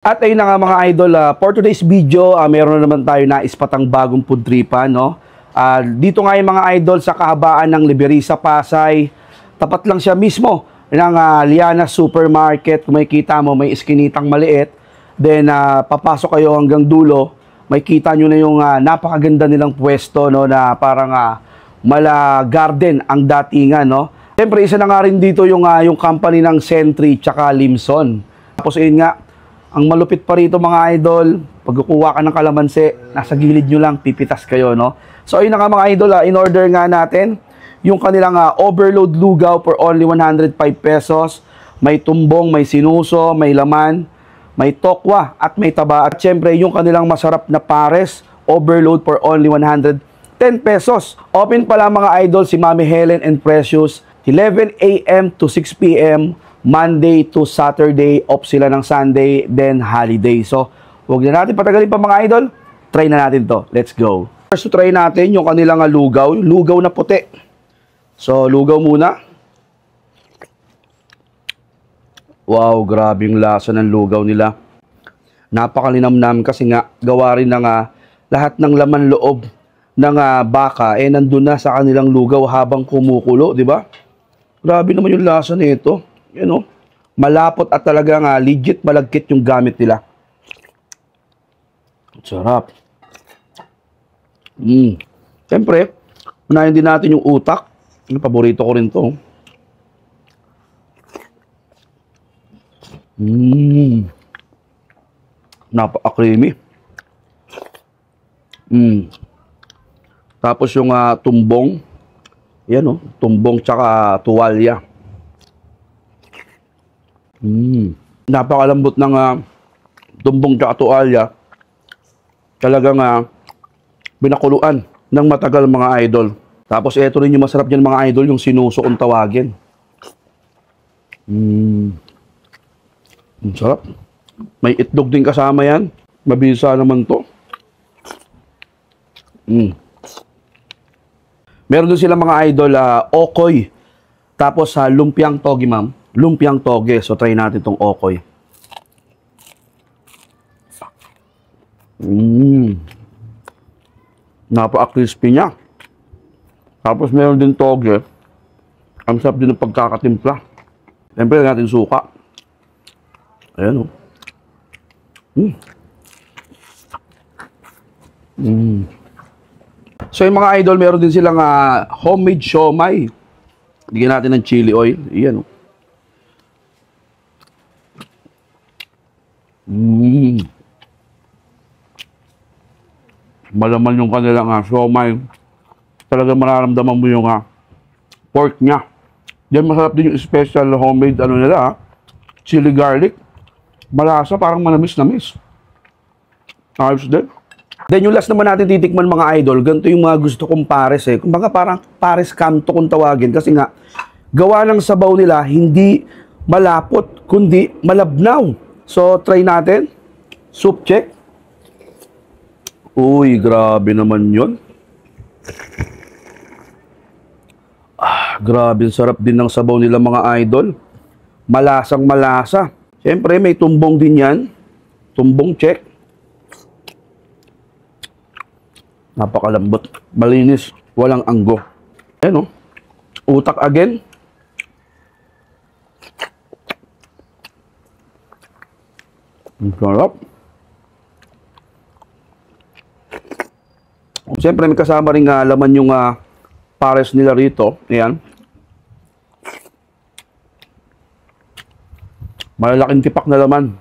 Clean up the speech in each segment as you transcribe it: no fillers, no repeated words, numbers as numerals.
At ayun na nga mga idol, for today's video, meron na naman tayo na ispatang bagong food tripan, no? Dito nga yung mga idol sa kahabaan ng Liberisa, Pasay. Tapat lang siya mismo ng Liana Supermarket. Kung makikita mo, may iskinitang maliit. Then, papasok kayo hanggang dulo. May kita nyo na yung napakaganda nilang pwesto, no? Na parang mala garden ang datingan, no? Siyempre, isa na nga rin dito yung company ng Sentry tsaka Limson. Tapos ayun nga, ang malupit pa rito mga idol, pag kukuha ka ng kalamansi, nasa gilid nyo lang, pipitas kayo, no? So ayun na nga mga idol, in order nga natin yung kanilang overload lugaw for only 105 pesos. May tumbong, may sinuso, may laman, may tokwa, at may taba. At syempre, yung kanilang masarap na pares, overload for only 110 pesos. Open pala mga idol si Mami Helen and Precious, 11 a.m. to 6 p.m. Monday to Saturday, off sila ng Sunday, then holiday. So, huwag na natin patagalin pa mga idol. Try na natin to. Let's go. First to try natin yung kanilang lugaw. Lugaw na puti. So, lugaw muna. Wow, grabe yung lasa ng lugaw nila. Napakalinamnam kasi nga, gawa rin ng lahat ng laman loob ng baka, nandun na sa kanilang lugaw habang kumukulo, di ba? Grabe naman yung lasa nito. You know, malapot at talagang legit malagkit yung gamit nila. Sarap. Siyempre, unahin din natin yung utak. Yung paborito ko rin to. Napaka-creamy. Tapos yung tumbong. Yan o, tumbong tsaka tuwalya. Napakalambot ng tumbong tsaka tuwalya. Talagang binakuluan ng matagal mga idol. Tapos eto rin yung masarap dyan mga idol, yung sinuso kung tawagin. Sarap. May itlog din kasama yan. Mabisa naman to. Meron din sila mga idol, okoy. Tapos lumpiang togi, ma'am. Lumpiang toge. So, try natin itong okoy. Napaka-crispy niya. Tapos, meron din toge. Ang sarap din ng pagkakatimpla. Siyempre, natin suka. Ayan, o. So, yung mga idol, meron din silang homemade siomai. Bigyan natin ng chili oil. Ayan, o. Malaman yung kanilang siomai. Talagang mararamdaman mo yung pork niya. Diyan masarap din yung special homemade nila, chili garlic. Malasa, parang manamis-namis. Ayos din. Then yung last naman natin titikman mga idol, ganito yung mga gusto kong pares Kumbaga parang pares kanto kung tawagin. Kasi nga, gawa ng sabaw nila, hindi malapot, kundi malabnaw. So, try natin. Soup check. Uy, grabe naman yun. Grabe, sarap din ng sabaw nila mga idol. Malasang malasa. Siyempre, may tumbong din yan. Tumbong check. Napakalambot. Malinis. Walang anggo. Ayan o. Utak again. Ang sarap. Siyempre, may kasama rin laman yung pares nila rito. Ayan. Malalaking tipak na laman.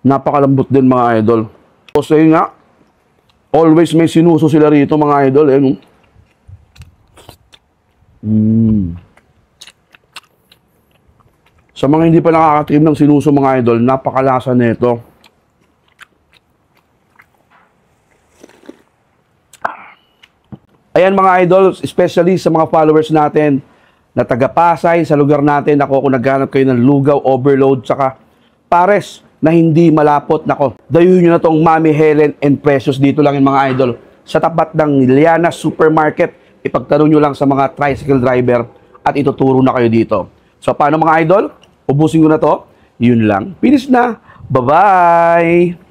Napakalambot din mga idol. So, say nga, always may sinuso sila rito mga idol. Ayan. Sa mga hindi pa nakakatikim ng sinuso mga idol, napakalasa nito. Ayan mga idol, especially sa mga followers natin na taga-Pasay, sa lugar natin, kung naghanap kayo ng lugaw, overload, saka pares na hindi malapot, dayuhin nyo na tong Mami Helen and Precious. Dito lang yung mga idol, sa tapat ng Liana Supermarket. Ipagtanong nyo lang sa mga tricycle driver at ituturo na kayo dito. So paano mga idol? Ubusin ko na to. Yun lang. Finish na. Bye-bye!